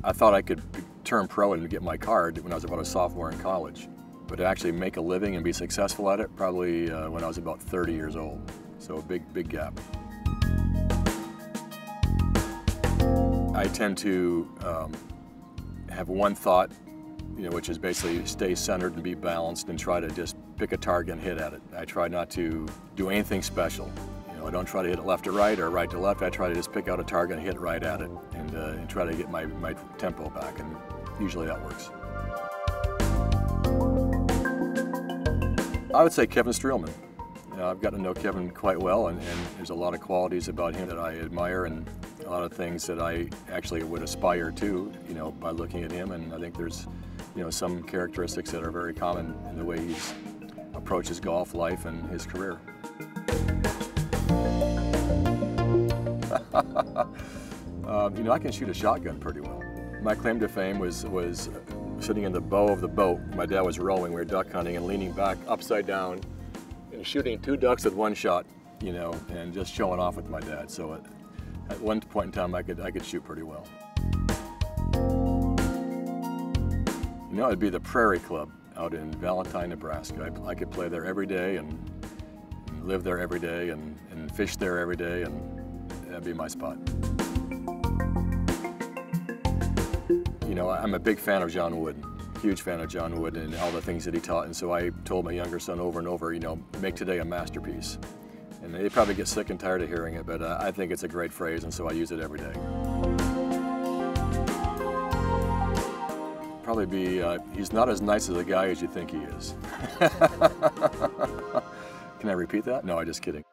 I thought I could turn pro and get my card when I was about a sophomore in college. But to actually make a living and be successful at it, probably when I was about 30 years old. So a big gap. I tend to have one thought, which is basically stay centered and be balanced and try to just pick a target and hit at it. I try not to do anything special. I don't try to hit it left to right or right to left. I try to just pick out a target and hit right at it and try to get my tempo back, and usually that works. I would say Kevin Streelman. I've gotten to know Kevin quite well, and there's a lot of qualities about him that I admire, and a lot of things that I actually would aspire to, by looking at him. And I think there's, some characteristics that are very common in the way he approaches golf, life, and his career. I can shoot a shotgun pretty well. My claim to fame was sitting in the bow of the boat. My dad was rowing, we were duck hunting, and leaning back upside down and shooting 2 ducks with 1 shot, and just showing off with my dad. So at one point in time, I could shoot pretty well. It'd be the Prairie Club out in Valentine, Nebraska. I could play there every day and live there every day and fish there every day, and that'd be my spot. I'm a big fan of John Wooden, huge fan of John Wooden and all the things that he taught, and so I told my younger son over and over, make today a masterpiece. And they probably get sick and tired of hearing it, but I think it's a great phrase, and so I use it every day. Probably be, he's not as nice as a guy as you think he is. Can I repeat that? No, I'm just kidding.